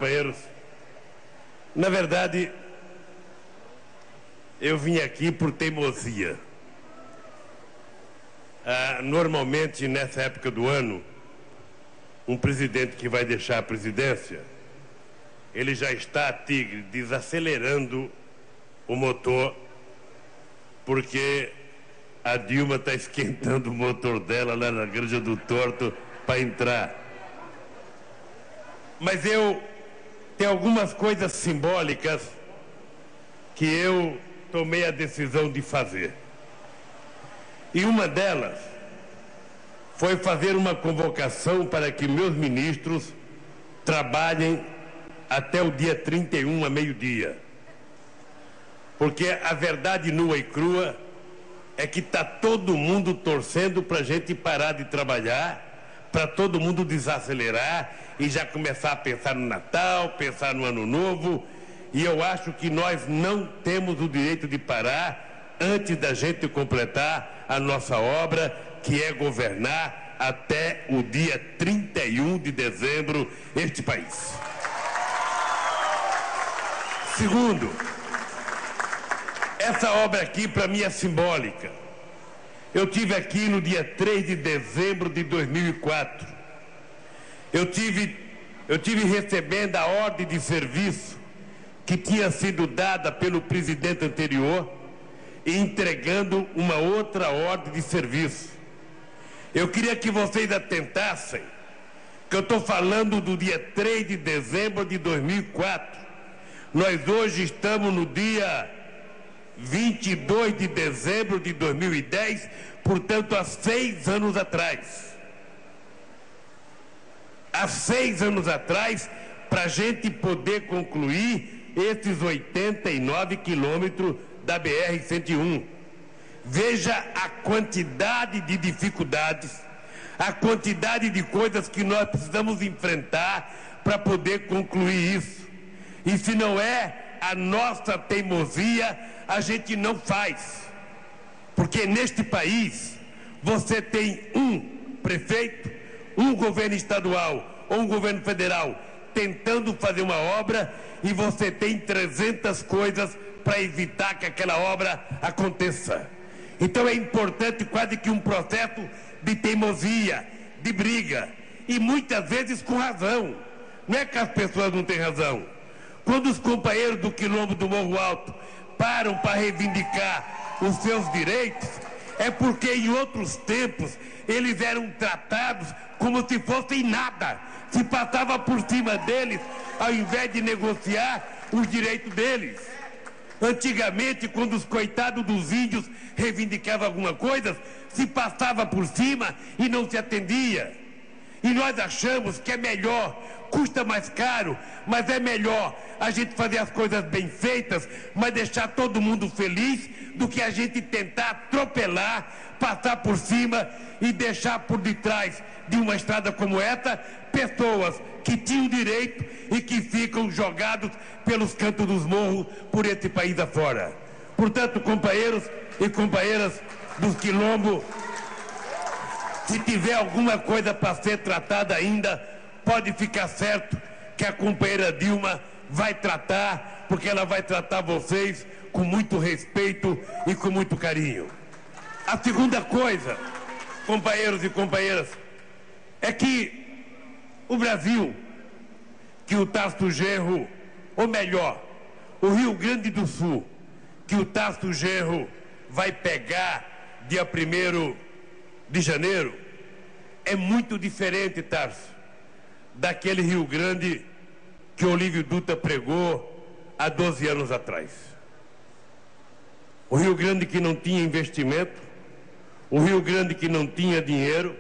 Companheiros, na verdade, eu vim aqui por teimosia. Normalmente, nessa época do ano, um presidente que vai deixar a presidência, ele já está, tigre, desacelerando o motor, porque a Dilma está esquentando o motor dela lá na Granja do Torto para entrar. Mas eu tenho algumas coisas simbólicas que eu tomei a decisão de fazer. E uma delas foi fazer uma convocação para que meus ministros trabalhem até o dia 31, a meio-dia. Porque a verdade nua e crua é que está todo mundo torcendo para a gente parar de trabalhar, para todo mundo desacelerar e já começar a pensar no Natal, pensar no Ano Novo. E eu acho que nós não temos o direito de parar antes da gente completar a nossa obra, que é governar até o dia 31 de dezembro este país. Segundo, essa obra aqui para mim é simbólica. Eu tive aqui no dia 3 de dezembro de 2004. Eu tive recebendo a ordem de serviço que tinha sido dada pelo presidente anterior e entregando uma outra ordem de serviço. Eu queria que vocês atentassem que eu estou falando do dia 3 de dezembro de 2004. Nós hoje estamos no dia 22 de dezembro de 2010, portanto, há 6 anos atrás. Há 6 anos atrás, para a gente poder concluir esses 89 quilômetros da BR-101. Veja a quantidade de dificuldades, a quantidade de coisas que nós precisamos enfrentar para poder concluir isso. E se não é a nossa teimosia, a gente não faz. Porque neste país, você tem um prefeito, um governo estadual ou um governo federal tentando fazer uma obra e você tem 300 coisas para evitar que aquela obra aconteça. Então é importante quase que um processo de teimosia, de briga, e muitas vezes com razão. Não é que as pessoas não têm razão. Quando os companheiros do Quilombo do Morro Alto param para reivindicar os seus direitos, é porque em outros tempos eles eram tratados como se fossem nada. Se passava por cima deles, ao invés de negociar os direitos deles. Antigamente, quando os coitados dos índios reivindicavam alguma coisa, se passava por cima e não se atendia. E nós achamos que é melhor, custa mais caro, mas é melhor a gente fazer as coisas bem feitas, mas deixar todo mundo feliz, do que a gente tentar atropelar, passar por cima e deixar por detrás de uma estrada como essa, pessoas que tinham direito e que ficam jogados pelos cantos dos morros por esse país afora. Portanto, companheiros e companheiras dos quilombos, se tiver alguma coisa para ser tratada ainda, pode ficar certo que a companheira Dilma vai tratar, porque ela vai tratar vocês com muito respeito e com muito carinho. A segunda coisa, companheiros e companheiras, é que o Brasil, que o Tarso Genro, ou melhor, o Rio Grande do Sul, que o Tarso Genro vai pegar dia 1º de janeiro, é muito diferente, Tarso, daquele Rio Grande que Olívio Dutra pregou há 12 anos atrás. O Rio Grande que não tinha investimento, o Rio Grande que não tinha dinheiro,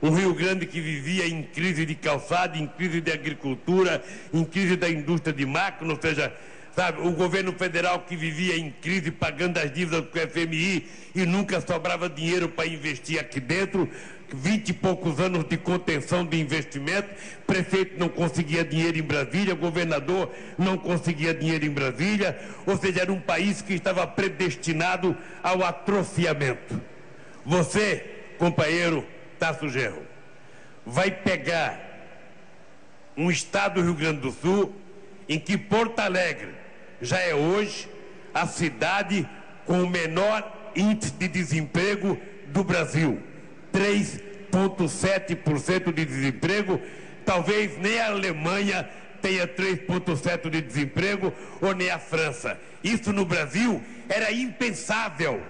um Rio Grande que vivia em crise de calçada, em crise de agricultura, em crise da indústria de máquina, ou seja, sabe, o governo federal que vivia em crise, pagando as dívidas com o FMI e nunca sobrava dinheiro para investir aqui dentro, 20 e poucos anos de contenção de investimento, prefeito não conseguia dinheiro em Brasília, governador não conseguia dinheiro em Brasília, ou seja, era um país que estava predestinado ao atrofiamento. Você, companheiro Tarso Genro, vai pegar um estado do Rio Grande do Sul em que Porto Alegre já é hoje a cidade com o menor índice de desemprego do Brasil, 3,7% de desemprego. Talvez nem a Alemanha tenha 3,7% de desemprego, ou nem a França. Isso no Brasil era impensável.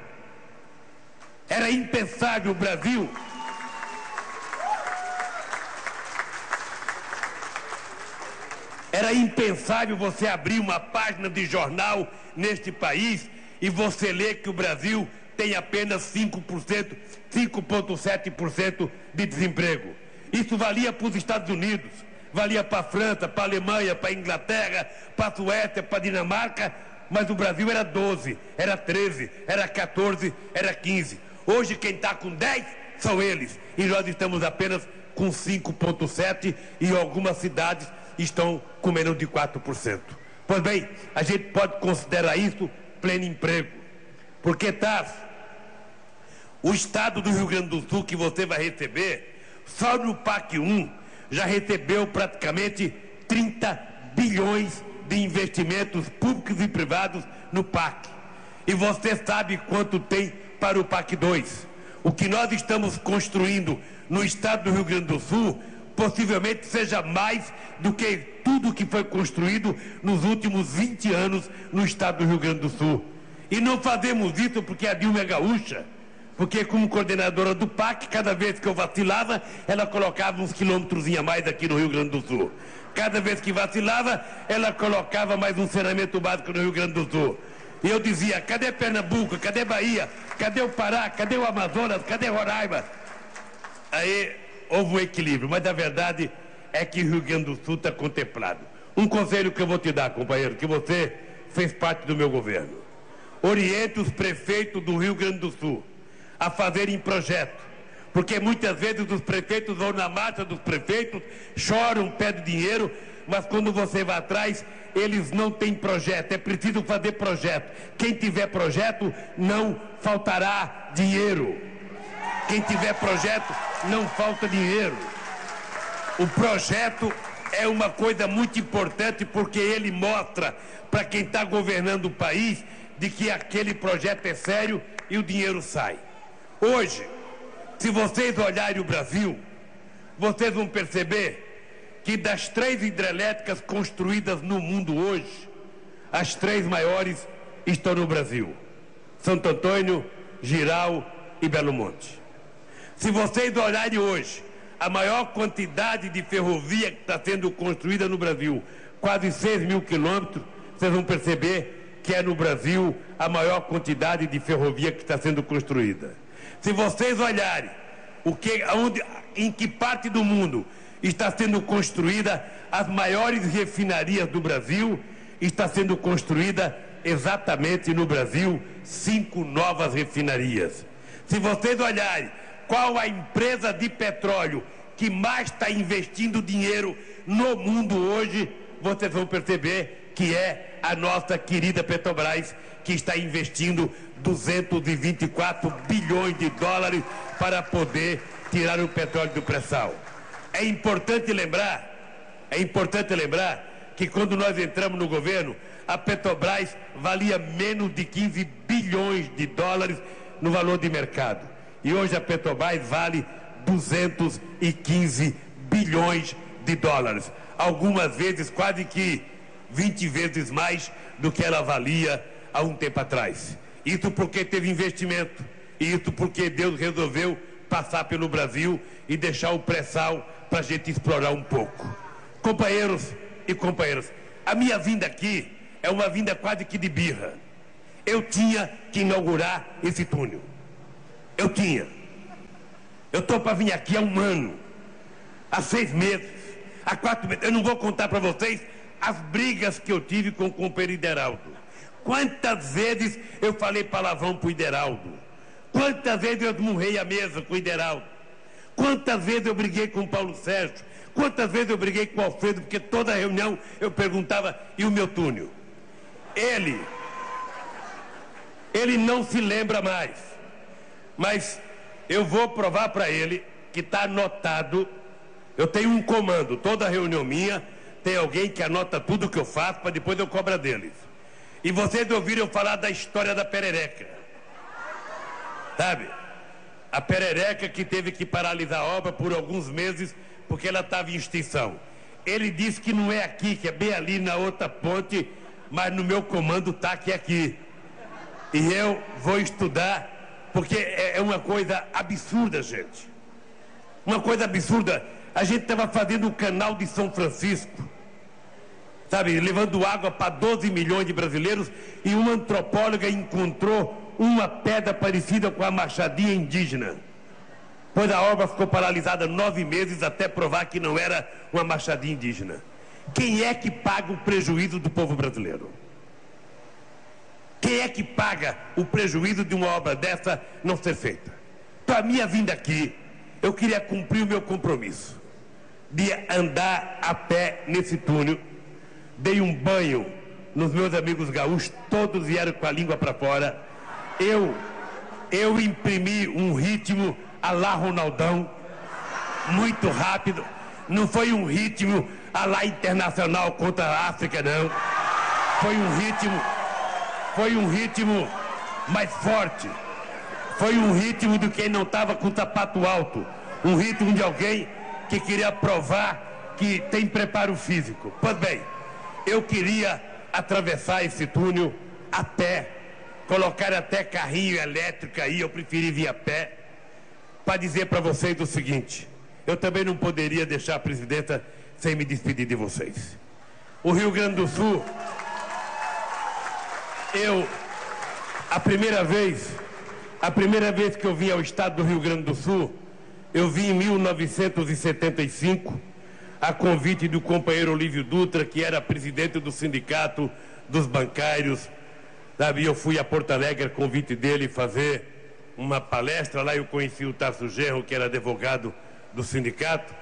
Era impensável o Brasil. Era impensável você abrir uma página de jornal neste país e você ler que o Brasil tem apenas 5%, 5,7% de desemprego. Isso valia para os Estados Unidos, valia para a França, para a Alemanha, para a Inglaterra, para a Suécia, para a Dinamarca, mas o Brasil era 12, era 13, era 14, era 15. Hoje quem está com 10 são eles, e nós estamos apenas com 5,7% e algumas cidades estão com menos de 4%. Pois bem, a gente pode considerar isso pleno emprego, porque o estado do Rio Grande do Sul que você vai receber, só no PAC 1 já recebeu praticamente 30 bilhões de investimentos públicos e privados no PAC. E você sabe quanto tem para o PAC 2. O que nós estamos construindo no estado do Rio Grande do Sul possivelmente seja mais do que tudo que foi construído nos últimos 20 anos no estado do Rio Grande do Sul. E não fazemos isso porque a Dilma é gaúcha, porque como coordenadora do PAC, cada vez que eu vacilava, ela colocava uns quilômetros a mais aqui no Rio Grande do Sul. Cada vez que vacilava, ela colocava mais um saneamento básico no Rio Grande do Sul. E eu dizia, cadê Pernambuco, cadê Bahia, cadê o Pará, cadê o Amazonas, cadê Roraima? Aí houve um equilíbrio, mas a verdade é que o Rio Grande do Sul está contemplado. Um conselho que eu vou te dar, companheiro, que você fez parte do meu governo. Oriente os prefeitos do Rio Grande do Sul a fazerem projeto, porque muitas vezes os prefeitos vão na marcha dos prefeitos, choram, pedem dinheiro, mas quando você vai atrás, eles não têm projeto. É preciso fazer projeto. Quem tiver projeto, não faltará dinheiro. Quem tiver projeto, não falta dinheiro. O projeto é uma coisa muito importante porque ele mostra para quem está governando o país de que aquele projeto é sério e o dinheiro sai. Hoje, se vocês olharem o Brasil, vocês vão perceber que das 3 hidrelétricas construídas no mundo hoje, as 3 maiores estão no Brasil: Santo Antônio, Jirau e Belo Monte. Se vocês olharem hoje a maior quantidade de ferrovia que está sendo construída no Brasil, quase 6 mil quilômetros, vocês vão perceber que é no Brasil a maior quantidade de ferrovia que está sendo construída. Se vocês olharem em que parte do mundo está sendo construída as maiores refinarias do Brasil, está sendo construída exatamente no Brasil 5 novas refinarias. Se vocês olharem qual a empresa de petróleo que mais está investindo dinheiro no mundo hoje, vocês vão perceber que é a nossa querida Petrobras, que está investindo 224 bilhões de dólares para poder tirar o petróleo do pré-sal. É importante lembrar que quando nós entramos no governo, a Petrobras valia menos de 15 bilhões de dólares no valor de mercado. E hoje a Petrobras vale 215 bilhões de dólares. Algumas vezes quase que 20 vezes mais do que ela valia há um tempo atrás. Isso porque teve investimento. E isso porque Deus resolveu passar pelo Brasil e deixar o pré-sal para a gente explorar um pouco. Companheiros e companheiras, a minha vinda aqui é uma vinda quase que de birra. Eu tinha que inaugurar esse túnel. Eu estou para vir aqui há 1 ano, há 6 meses, há 4 meses. Eu não vou contar para vocês as brigas que eu tive com o companheiro Ideraldo. Quantas vezes eu falei palavrão para o Ideraldo? Quantas vezes eu esmurrei a mesa com o Ideraldo? Quantas vezes eu briguei com o Paulo Sérgio? Quantas vezes eu briguei com o Alfredo? Porque toda reunião eu perguntava, e o meu túnel? Ele não se lembra mais, mas eu vou provar para ele que está anotado. Eu tenho um comando, toda reunião minha tem alguém que anota tudo que eu faço para depois eu cobrar deles. E vocês ouviram falar da história da perereca, sabe? A perereca que teve que paralisar a obra por alguns meses porque ela estava em extinção. Ele disse que não é aqui, que é bem ali na outra ponte, mas no meu comando está que é aqui. E eu vou estudar, porque é uma coisa absurda, gente. Uma coisa absurda. A gente estava fazendo o canal de São Francisco, sabe, levando água para 12 milhões de brasileiros, e uma antropóloga encontrou uma pedra parecida com a machadinha indígena. Pois a obra ficou paralisada 9 meses até provar que não era uma machadinha indígena. Quem é que paga o prejuízo do povo brasileiro? Quem é que paga o prejuízo de uma obra dessa não ser feita? Então, a minha vinda aqui, eu queria cumprir o meu compromisso de andar a pé nesse túnel. Dei um banho nos meus amigos gaúchos, todos vieram com a língua para fora. Eu imprimi um ritmo à la Ronaldão, muito rápido. Não foi um ritmo à la Internacional contra a África, não. Foi um ritmo mais forte. Foi um ritmo de quem não estava com sapato alto. Um ritmo de alguém que queria provar que tem preparo físico. Pois bem, eu queria atravessar esse túnel a pé, colocar até carrinho elétrico aí, eu preferi vir a pé, para dizer para vocês o seguinte: eu também não poderia deixar a presidenta sem me despedir de vocês. O Rio Grande do Sul, a primeira vez que eu vim ao estado do Rio Grande do Sul, eu vim em 1975, a convite do companheiro Olívio Dutra, que era presidente do sindicato dos bancários, sabe? Eu fui a Porto Alegre a convite dele fazer uma palestra, lá eu conheci o Tarso Genro, que era advogado do sindicato,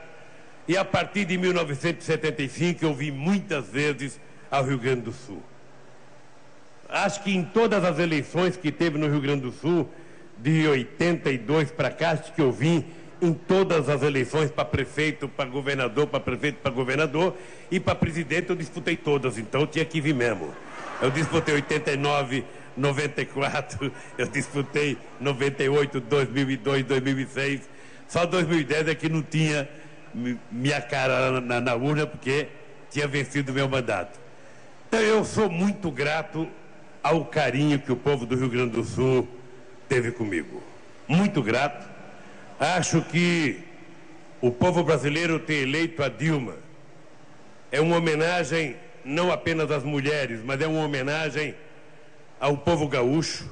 e a partir de 1975 eu vim muitas vezes ao Rio Grande do Sul. Acho que em todas as eleições que teve no Rio Grande do Sul, de 82 para cá, acho que eu vim em todas as eleições para prefeito, para governador, para prefeito, para governador, e para presidente eu disputei todas, então eu tinha que vir mesmo. Eu disputei 89, 94, eu disputei 98, 2002, 2006, só 2010 é que não tinha minha cara na urna, porque tinha vencido o meu mandato. Então eu sou muito grato ao carinho que o povo do Rio Grande do Sul teve comigo. Muito grato. Acho que o povo brasileiro ter eleito a Dilma é uma homenagem não apenas às mulheres, mas é uma homenagem ao povo gaúcho.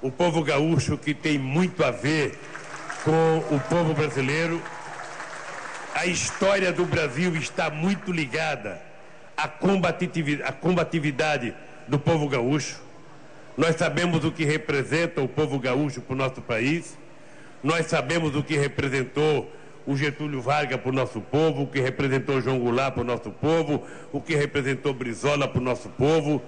O povo gaúcho que tem muito a ver com o povo brasileiro. A história do Brasil está muito ligada à combatividade do povo gaúcho. Nós sabemos o que representa o povo gaúcho para o nosso país. Nós sabemos o que representou o Getúlio Vargas para o nosso povo, o que representou João Goulart para o nosso povo, o que representou Brizola para o nosso povo.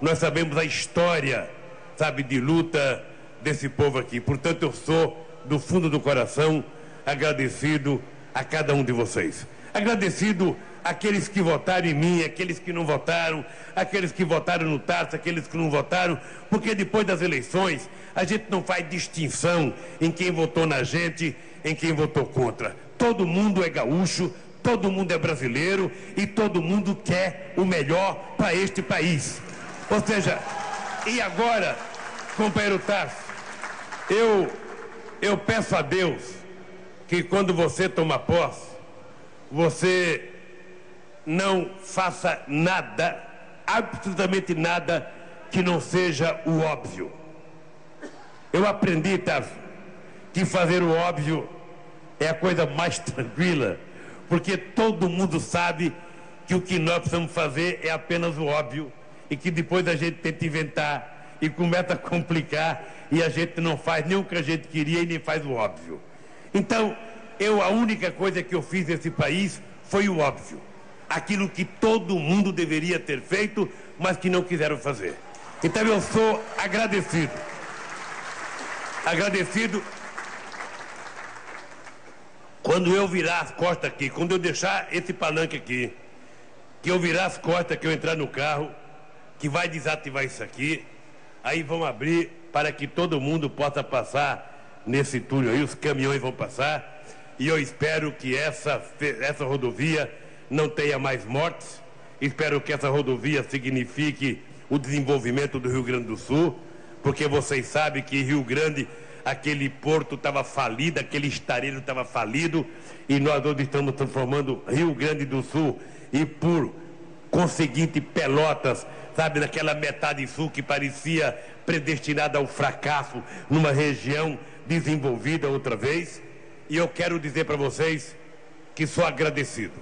Nós sabemos a história, sabe, de luta desse povo aqui. Portanto, eu sou, do fundo do coração, agradecido a cada um de vocês. Agradecido àqueles que votaram em mim, aqueles que não votaram, aqueles que votaram no Tarso, aqueles que não votaram, porque depois das eleições a gente não faz distinção em quem votou na gente, em quem votou contra. Todo mundo é gaúcho, todo mundo é brasileiro e todo mundo quer o melhor para este país. Ou seja, e agora, companheiro Tarso, eu peço a Deus que quando você tomar posse, você não faça nada, absolutamente nada, que não seja o óbvio. Eu aprendi, Tarso, que fazer o óbvio é a coisa mais tranquila, porque todo mundo sabe que o que nós precisamos fazer é apenas o óbvio, e que depois a gente tenta inventar e começa a complicar, e a gente não faz nem o que a gente queria e nem faz o óbvio. Então, a única coisa que eu fiz nesse país foi o óbvio. Aquilo que todo mundo deveria ter feito, mas que não quiseram fazer. Então eu sou agradecido. Agradecido Quando eu virar as costas aqui, quando eu deixar esse palanque aqui, que eu virar as costas, que eu entrar no carro, que vai desativar isso aqui, aí vão abrir para que todo mundo possa passar nesse túnel aí, os caminhões vão passar, e eu espero que essa rodovia não tenha mais mortes, espero que essa rodovia signifique o desenvolvimento do Rio Grande do Sul, porque vocês sabem que Rio Grande, aquele porto estava falido, aquele estareiro estava falido, e nós hoje estamos transformando Rio Grande do Sul e, por conseguinte, Pelotas, sabe, naquela metade sul que parecia predestinada ao fracasso, numa região desenvolvida outra vez. E eu quero dizer para vocês que sou agradecido,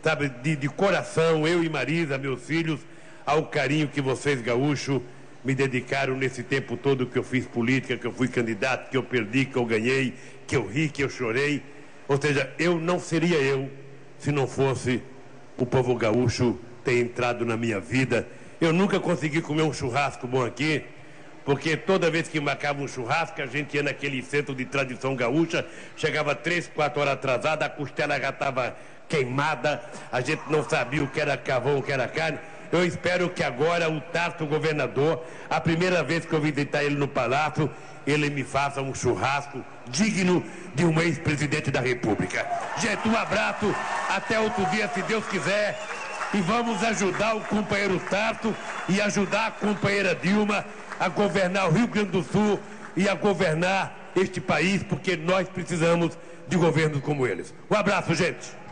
sabe, de coração, eu e Marisa, meus filhos, ao carinho que vocês, gaúchos, me dedicaram nesse tempo todo que eu fiz política, que eu fui candidato, que eu perdi, que eu ganhei, que eu ri, que eu chorei. Ou seja, eu não seria eu se não fosse o povo gaúcho ter entrado na minha vida. Eu nunca consegui comer um churrasco bom aqui, porque toda vez que marcava um churrasco, a gente ia naquele centro de tradição gaúcha, chegava 3, 4 horas atrasada, a costela já estava queimada, a gente não sabia o que era carvão, o que era carne. Eu espero que agora o Tarso governador, a primeira vez que eu visitar ele no palácio, ele me faça um churrasco digno de um ex-presidente da República. Gente, um abraço, até outro dia, se Deus quiser, e vamos ajudar o companheiro Tarso e ajudar a companheira Dilma a governar o Rio Grande do Sul e a governar este país, porque nós precisamos de governos como eles. Um abraço, gente.